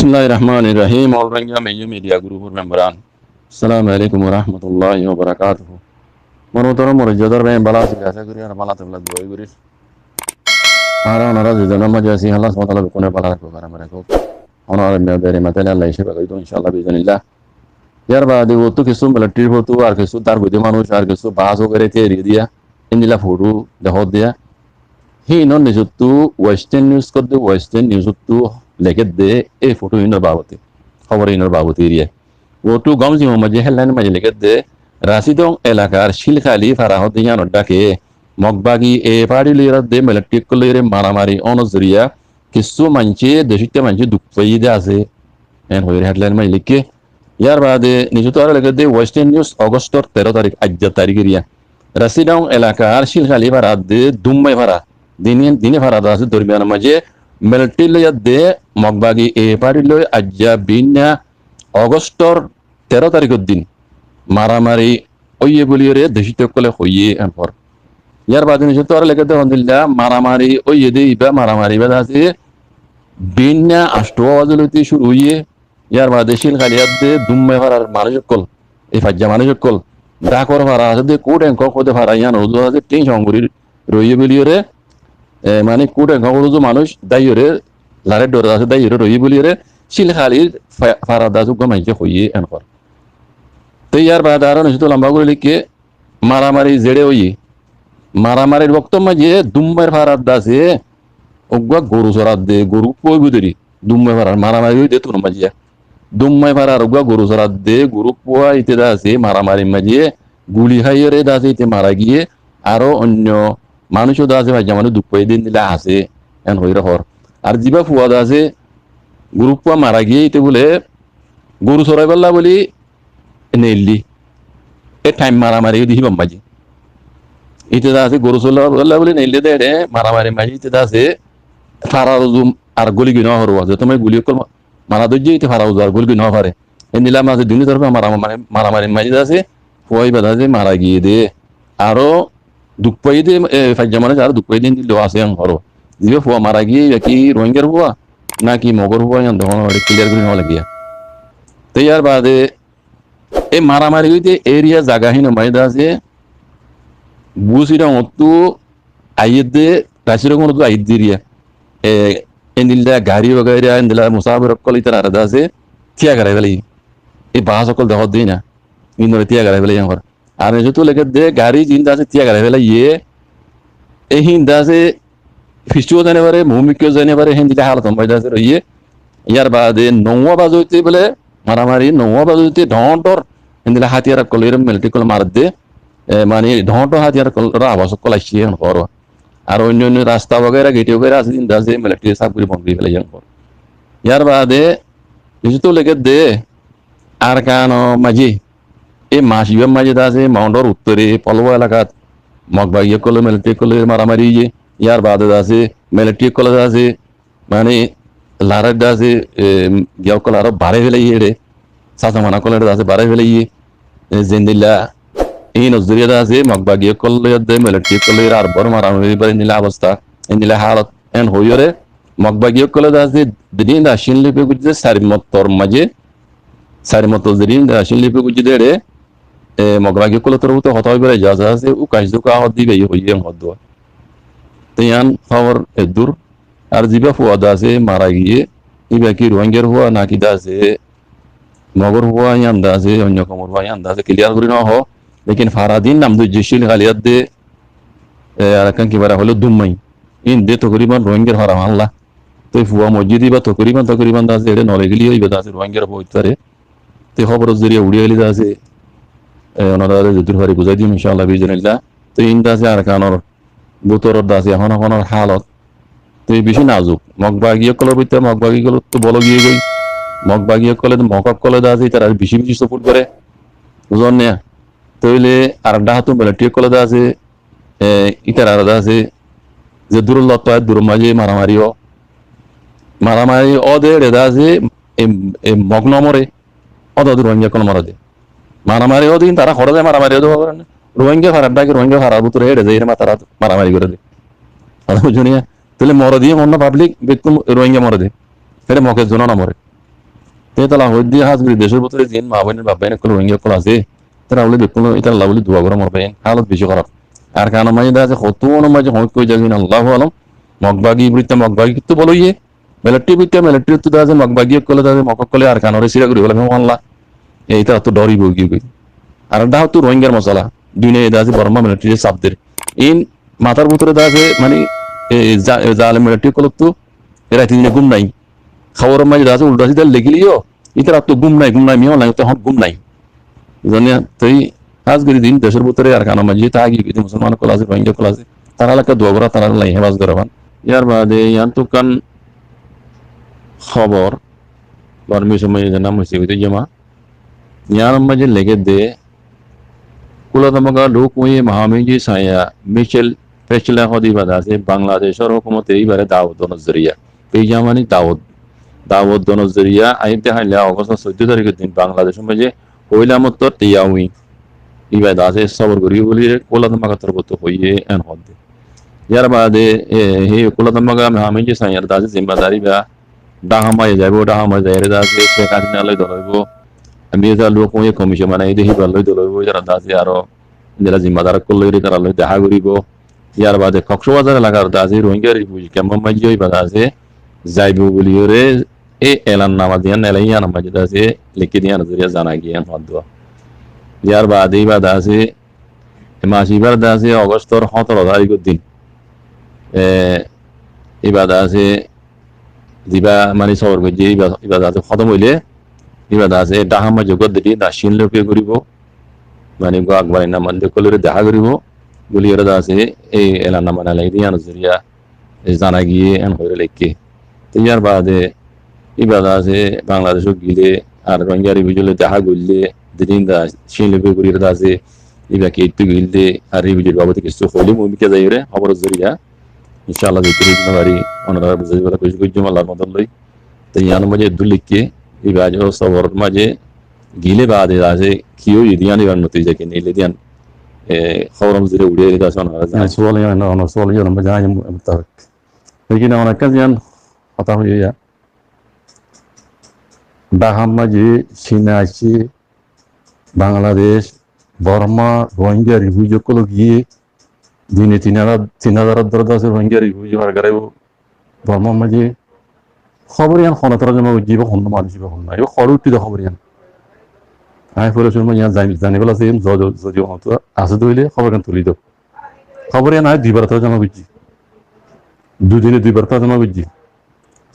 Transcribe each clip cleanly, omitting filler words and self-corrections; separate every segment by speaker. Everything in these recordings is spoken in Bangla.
Speaker 1: Bismillahirrahmanirrahim. All Rangya Meyu Media Group membran. Assalamualaikum warahmatullahi wabarakatuh. Monotono morjadar ben balas biasa guri ar balat bala dua guri. Ara onara judana majasi Allah SWT bukune balat ko kara mereka. Onara me bere matela Allah ishe bagai to insyaallah biiznillah. यार बाद वो तो किसु मिलिट्री हो तो आर किसु तार बुद्धि मानुष आर किसु बास वगैरह थे री दिया इन्दिला फोटो दहो दिया ही इन्होंने जो तू वेस्टर्न न्यूज़ कर दे वेस्टर्न न्यूज़ तू लेके दे ए फोटो इन्हों बाबूती खबर इन्हों बाबूती रिया वो तू गांव जी मजे हेल्लान मजे लेके दे राशिदों इलाकार शिल खाली फराह दिया नड्डा के मगबागी ए पार्टी लेरा दे मिलिट्री को लेरे मारा मारी ओनज़रिया किसु मंचे देशित्य मंचे दुखपई दे आसे एन होयर हेडलाइन में लिखे यार बाद निजुत और लगे दे वेस्टर्न न्यूज़ अगस्त 13 तारीख आज तारीख रिया राशिदों इलाकार शिल खाली फराह दे दुम्बई फराह दिने फराह दासे दरमियान मजे मिलिट्री ले दे मगबागी ए पार्टी ले आजा बिना अगस्त 13 तारीख दिन मारामारी ओये बोलिए रे देशित कोले होये एनफर यार बाद में तो और लेके दे अलहमदुलिल्लाह मारामारी ओये दे इबा मारामारी बदासे बिना अष्टवाजलती शुरू हुई यार बाद शिल खालियात दे दुम्मे फरार मानुष कोल ए फज्जा मानुष कोल डाकोर फरार दे कोडें को खोदे फरार यान रोजो दे तीन शंगुरी रोये बोलिए रे মানে কোটে গরুজো মানুষ দাইরে লারে ডরে আছে দাইরে রই বলিরে শিল খালি ফারাদা জুগ মাইকে হইয়ে এনকর তো ইয়ার বাদ আর নজতো লম্বা করে লিখে মারামারি জেড়ে হই মারামারির বক্তব্য মাঝে দুম্বার ফারাদা আছে ওগা গরু সরাদ দে গরু কই বুদরি দুম্বার ফারার মারামারি হই দে তোর মাঝে দুম্বার ফারার ওগা গরু সরাদ দে গরু পোয়া ইতে দা আছে মারামারি মাঝে গুলি খাইয়ে দা আছে ইতে মারা গিয়ে আরো অন্য মানুষও দা আছে ভাই মানুষ দুঃখ দিন দিলে আছে এন হইরা হর আর জিবা ফুয়া দা আছে গরু পুয়া মারা গিয়ে ইতে বলে গরু সরাই পাল্লা বলি নেইলি এ টাইম মারামারি দিহি বাম্বাজি ইতে দা আছে গরু সরাই পাল্লা বলি নেইলি দে রে মারামারি মাঝি ইতে দা আছে ফারাজুম আর গুলি গিনা হর আছে তুমি গুলি কল মারা দজ্জি ইতে ফারাজ আর গুলি গিনা পারে এ নিলাম আছে দুনি তরফে মারামারি মাঝি দা আছে ফুয়াই বাদা আছে মারা গিয়ে দে আরো দুঃখই দে ফাজ্জামানে যারা দুঃখই দিন দিল আছে হরো জিবে ফুয়া মারা গিয়ে কি রোহিঙ্গার ফুয়া নাকি মগর ফুয়া ইয়ান তখন ক্লিয়ার করে নেওয়া লাগিয়া তো ইয়ার বাদে এই মারামারি হইতে এরিয়া জাগাহীন মাইদা আছে বুসিরা অতু আইদে রাশির কোন তো আইদ দিরিয়া এন্দিলা গাড়ি वगैरह এন্দিলা মুসাফির কল ইতার আরদা আছে তিয়া করে বলি এই বাস সকল দেহ দেই না ইন্দরে তিয়া করে বলি ইয়ান আর যেহেতু লেগে দে গাড়ি জিন্দা আছে তিয়া গাড়ি ফেলা ইয়ে এই হিন্দা আছে ফিস্টুও জানে পারে ভূমিকেও জানে পারে হিন্দিটা হালত সম্পাদিত আছে রইয়ে ইয়ার বাদে নৌয়া বাজতে বলে মারামারি নৌয়া বাজতে ঢন্টর হিন্দিলা হাতিয়ার কলের মিলিটারি কল মার দে মানে ঢন্ট হাতিয়ার কলরা আবাস কল আসিয়ে কর আর অন্য অন্য রাস্তা वगैरह গেটে वगैरह আছে জিন্দা আছে মিলিটারি সব করে বন্ধ করে ফেলে যান কর ইয়ার বাদে যেহেতু লেগে দে আর কান মাঝি এই মাসিবের মাঝে আছে মাউন্টর উত্তরে পলবা এলাকাত মগবাগিয়া কলে মিলিটারি কলের মারামারি ইয়ার বাদে আছে মিলিটারি কলেজ আছে মানে লারের আছে গিয়াও কল আরো বাড়ে ফেলে রে সাসা মানা কলের আছে বাড়ে ফেলে জেন্দিল্লা এই নজরিয়া আছে মগবাগিয়া কলে দে মিলিটারি কলের আর বড় মারামারি বাড়ি নিলা অবস্থা এই নিলা হালত এন হইরে মগবাগিয়া কলেজ আছে দিন আসিন লিপে গুজে সারিমতর মাঝে সারিমত দিন আসিন লিপে গুজে দে মগবাগি কল তোর তো হত হইবে ইজাজত আছে ও কাজ দুকা হদ দিবে হইয়ে হদ তেয়ান খবর দূর আর জিবা ফুয়াদ আছে মারা গিয়ে ইবা কি রোহিঙ্গার হুয়া নাকি দাসে মগর হুয়া ইয়ান দাসে অন্য কমর হুয়া ইয়ান দাসে ক্লিয়ার করি না হ লেকিন ফারাদিন নাম দু জিশিল গালিয়াত দে আর কান কি বারা হলো দুম্মাই ইন দে তকরিবান রোহিঙ্গার হারাম আল্লাহ তো ফুয়া মসজিদি বা তকরিবান দাসে এড়ে নলে গলি হইবে দাসে রোহিঙ্গার হইতারে তে খবর জরিয়া উড়িয়ে গলি দাসে ওনারা যদুর হারি বুঝাই দিম ইনশাআল্লাহ বিজনিল্লাহ তো ইন্দা আছে আর কানোর বুতরর দাসে এখন এখনের হালত তো এই বেশি নাজুক মগবাগিয়া কলের ভিতরে মগবাগি কল তো বলো গিয়ে গই মগবাগিয়া কলে মকক কলে দাসে তার আর বেশি বেশি সাপোর্ট করে বুঝন না তইলে আর ডাহাতু মিলিটারি কলে দাসে ইতার আর দাসে যে দূর লত দূর মাঝে মারামারি ও দে রে দাসে মগ্ন মরে অদ দূর রোহিঙ্গা কোন মরে দে মারামারি ও দিন তারা খরচে মারামারি ও রোহিঙ্গা ফারাডাকে রোহিঙ্গা ফারার ভিতরে হেঁটে যায় এরকম তারা মারামারি করে দেয় বুঝুনিয়া তাহলে মরে দিয়ে মনে পাবলিক ব্যক্তি রোহিঙ্গা মরে দেয় এটা মকের জন্য না মরে তালা হইদি হাজগুড়ি দেশের ভিতরে জিন মা বোনের বাবা এনে কোনো রোহিঙ্গা কল আছে তারা বলে দেখুন এটা আল্লাহ বলে দোয়া করে মরবে হালত বেশি খারাপ আর কারণ মাঝে দেখা আছে কত মাঝে হইত কই যাবেন আল্লাহ আলম মগবাগি বৃত্তা মগবাগি কিন্তু বলো ইয়ে মিলিটারি বৃত্তা মিলিটারি তো দেখা যায় মগবাগি কলে দেখা যায় মকক কলে আর কানরে সিরা করি বলে আল্লাহ এইটা তো ডরি বগি গই আর ডাও তো রোহিঙ্গার মশলা দুনিয়া দেখা আছে বর্মা মিলিটারি সাবদের ইন মাথার ভিতরে দেখা আছে মানে জালে মিলিটারি কল তো এরা তিনজনে গুম নাই খাওয়ার মাঝে দেখা আছে উল্টা সিধা লেখিলিও ইতারা তো গুম নাই মিও নাই তো গুম নাই জানিয়া তুই হাজগিরি দিন দেশের ভিতরে আর কানা মাঝে তা গিয়ে কিন্তু মুসলমান কল আছে রোহিঙ্গা কল আছে তারা এলাকা দোয়া করা তারা লাই হেফাজ করাবান ইয়ার বাদে ইয়ান তো কান খবর গরমি সময় নাম হয়েছে হইতে জমা ইয়ার মাঝে লেগে দে কুলাতমকা লোক ওই মহামেজি সায়া মিশেল ফেসলা হদি বাদা আছে বাংলাদেশের হুকুমতে এইবারে দাওয়াত নজরিয়া পেজামানি দাওয়াত নজরিয়া আইতে হাইলে অগস্ট 14 তারিখের দিন বাংলাদেশের মাঝে হইলামত তিয়াউই ইবাদা আছে সবর করি বলি কুলাতমকা তরবত হইয়ে এন হদে ইয়ার বাদে হে কুলাতমকা মহামেজি সায়ার দাসে জিম্মাদারি বা ডাহামায় যাইব ডাহামায় যাইরে দাসে শেখ হাসিনা ধরব আমি যা লোক ওই কমিশন মানে এই দেখি ভালোই ধরব যারা দাসে আরো যারা জিম্মাদার করলে তারা লই দেখা করিব ইয়ার বাদে কক্সবাজার এলাকার দাসে রোহিঙ্গা রিফিউজি ক্যাম্প মাঝে ওই বাদা আছে যাইব বলি ওরে এই এলান নামা দিয়া নেলাইয়া নামা যেটা আছে লিখে দিয়া নজরিয়া জানা গিয়া হদুয়া ইয়ার বাদে এই বাদা আছে মাসিবার দা আছে অগস্টর 17 তারিখের দিন এই বাদা আছে দিবা মানে সবর যে ইবাদা আছে খতম হইলে ইবাদা আছে ডাহামা জগৎ দিদি দাসীন লোকে করিব মানে আকবারি নামান কলরে দেখা করিব বলি এরা আছে এই এলান নামা নালাই দিয়া নজরিয়া জানা গিয়ে এন হইরে লেখকে ইয়ার বাদে ইবাদা আছে বাংলাদেশও গিলে আর রোহিঙ্গা রিভিউজলে দেখা গইলে দিদিন দা সেই লোকে করি এরা আছে ইবা কে একটু গিললে আর রিভিউজের বাবদে কিছু হইলে মুমিকে যাই রে খবর জরিয়া ইনশাআল্লাহ যেতে বাড়ি অনারা বুঝাই বলা কইজ কইজ আল্লাহর মদদ লই তো ইয়ান মাঝে দুলিকে এই বাজ ও সবর মাঝে গিলে বাদে আছে কিও ইদিয়ানি বান নতিজা কে নিলে দিয়ান খবরম জুড়ে উড়ে গেছে অনারা জানা সোয়াল ইয়ান অন সোয়াল ইয়ান মজা আই মুতারক लेकिन অনেক কাজ ইয়ান কথা হইয়া ডাহাম মাঝে সিনাইছি বাংলাদেশ বর্মা রোহিঙ্গা রিভিউজ কল গিয়ে দিনে 3000 দরদ আছে রোহিঙ্গা রিভিউজ আর গারাইব বর্মা মাঝে খবর ইয়ান খনতরা জমা জীব হন্ন মানুষ জীব হন্ন এ খড় উঠি খবর ইয়ান আই ফলে শুনবো ইয়ান জানিবল আছে যদি হতো আছে দইলে খবর কান তুলি দাও খবর ইয়ান আই দুইবার তরা জমা বুঝছি দুদিনে দুইবার তরা জমা বুঝছি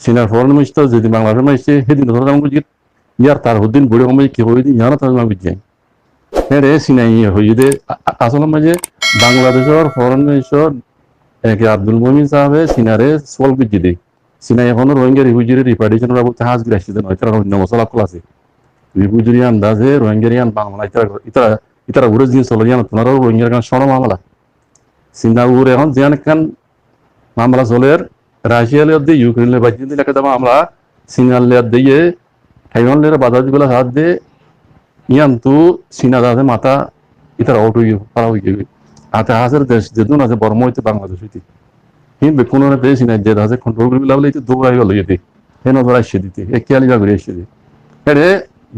Speaker 1: সিনার ফরেন মিনিস্টার যদি বাংলাদেশের মাইছে সেদিন ধরা জমা বুঝছি ইয়ার তার হদিন বুড়ে কমে কি হইদি ইয়ানো তরা জমা বুঝছি রে সিনাই হইদে আসলে মাঝে বাংলাদেশের ফরেন মিনিস্টার আব্দুল মমিন সাহেবে সিনারে সোল বুঝছি দেয় সিনাই এখনো রোহিঙ্গা রিফিউজির রিপার্টিশনের বাবদ হাজ গিয়ে আসছে নয় তারা অন্য মশলা কল আছে রিফিউজির আন্দাজে রোহিঙ্গারিয়ান বাংলা ইতারা ঘুরে জিনিস চলে জানো তোমারও রোহিঙ্গার কারণ সর মামলা সিনা উড়ে এখন জিয়ান খান মামলা চলের রাশিয়া লিয়ার দিয়ে ইউক্রেন লিয়ে বাজি দিলে একটা মামলা সিনার লিয়ার দিয়ে হাইওয়ান লিয়ার বাধা দিগুলো হাত দিয়ে ইয়ান তো সিনা দাদে মাথা ইতারা আউট হয়ে পারা হয়ে গেবে হাতে হাসের দেশ যেদিন আছে বর্ম হইতে বাংলাদেশ হইতে কিন্তু কোনো দেশ নাই যে আছে কন্ট্রোল করে বলে দৌড়াই গেল এতে হে নজর আসছে দিতে এ খেয়ালিবা করে এসে দিয়ে এরে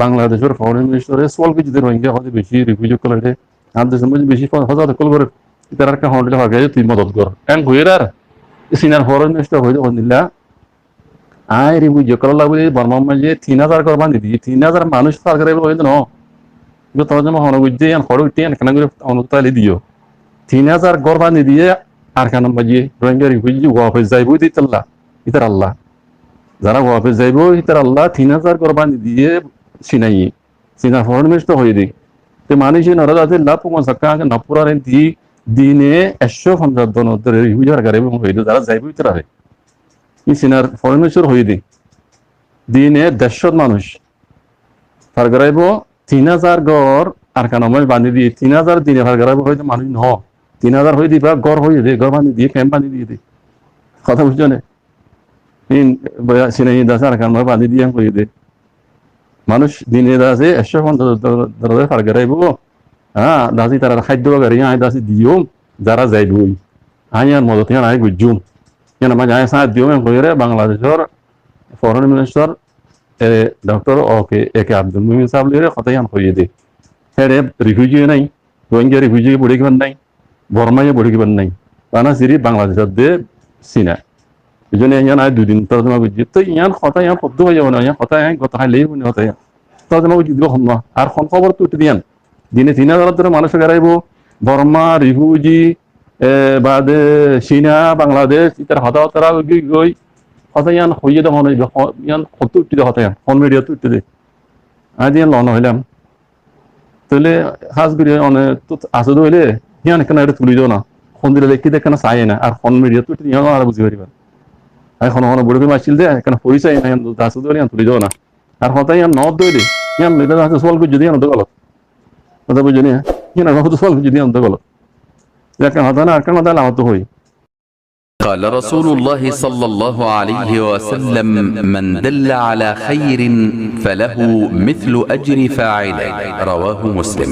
Speaker 1: বাংলাদেশের ফরেন মিনিস্টারে সোয়াল কিছু রোহিঙ্গা হতে বেশি রিফিউজি করে আর দেশের মধ্যে বেশি হাজার কল করে তার একটা হন্ডলে ভাগে তুই মদত কর এন ঘুরে আর সিনার ফরেন মিনিস্টার হয়ে যখন দিলা আই রিফিউজি করার লাগবে বর্মা মাঝে 3000 কর বান্ধি দিয়ে 3000 মানুষ সরকারে হয়ে ন তোমার জন্য হন বুঝছে খড় উঠে কেন করে অনুতালি দিও 3000 গড় বান্ধি দিয়ে আর কেন মাঝে রোহিঙ্গা রিফিউজি ওয়াফেজ যাইব দিতাল্লাহ ইতার আল্লাহ যারা ওয়াফেজ যাইব ইতার আল্লাহ 3000 গড় বান্ধি দিয়ে সিনাই সিনার ফরেন মিনিস্টার হয়ে দিই তো মানুষ নরদ আছে লাভ সাক্কা নপুরার দি দিনে 150 জন রিফিউজি আর গাড়ি হয়ে যারা যাইব ইতারা ই সিনার ফরেন মিনিস্টার হয়ে দিই দিনে 150 মানুষ তার গাড়াইব 3000 গড় আর কেন বান্ধি দিয়ে 3000 দিনে ভার গাড়াইব হয়তো মানুষ ন 3000 হয়ে দিবা গড় হয়ে দে গড় বান্ধি দিয়ে ক্যাম্প বান্ধি দিয়ে দে কথা বুঝছো না সিনাই দাস আর কেন বান্ধি দিয়ে হয়ে দে মানুষ দিনে দাসে 150 ফার গাড়াইব হ্যাঁ দাসি তারা খাদ্য গাড়ি আয় দাসি দিও যারা যাইবই আই আর মদত আয় বুঝুম কেন মাঝে আয় সাহায্য দিও কইরে বাংলাদেশের ফরেন মিনিস্টার ডক্টর ওকে একে আব্দুল মুমিন সাহেব লিরে কথায়ান হইয়ে দে হেরে রিফিউজি নাই রোহিঙ্গা রিফিউজি পড়ে কিবার নাই বর্মায় পড়ে কিবার নাই তানা সিরি বাংলাদেশের দে সিনা এই জন্য ইয়ান আয় দুদিন তর্জমা বুঝি তো ইয়ান কথা ইয়ান শব্দ হয়ে যাবো না ইয়ান কথা ইয়ান কথা খাইলেই শুনে কথা ইয়ান তর্জমা বুঝি দিব হম না আর খন খবর তো উঠে দিয়ান দিনে 3,000 ধরে মানুষ গাড়াইব বর্মা রিফিউজি বাদে চীনা বাংলাদেশ ইতার হতা হতারা গই কথা ইয়ান হইয়ে দেওয়া নয় ইয়ান কত উঠতে দেওয়া কথা ইয়ান ফোন মিডিয়া তো উঠতে দে আজ ইয়ান লন হইলাম তাহলে হাজ করি অনেক তো আসে হইলে ইয়ান এখানে এটা তুলি দেও না ফোন দিলে দেখি দেখে না চাই না আর ফোন মিডিয়া তো উঠতে ইয়ান আর বুঝি পারিবা এখন বুড়ো করে মারছিল দে এখানে পরিচয় না ইয়ান আসে ধরে ইয়ান তুলি দেও না আর কথা ইয়ান নদ দইলে ইয়ান লেদা আছে সওয়াল করে যদি ইয়ান তো গলত কথা বুঝি না ইয়ান আর তো সওয়াল করে যদি ইয়ান তো গলত যাকে হতা না আর কেন দালা হতো হই
Speaker 2: قال رسول الله صلى الله عليه وسلم من دل على خير فله مثل أجر فاعله رواه مسلم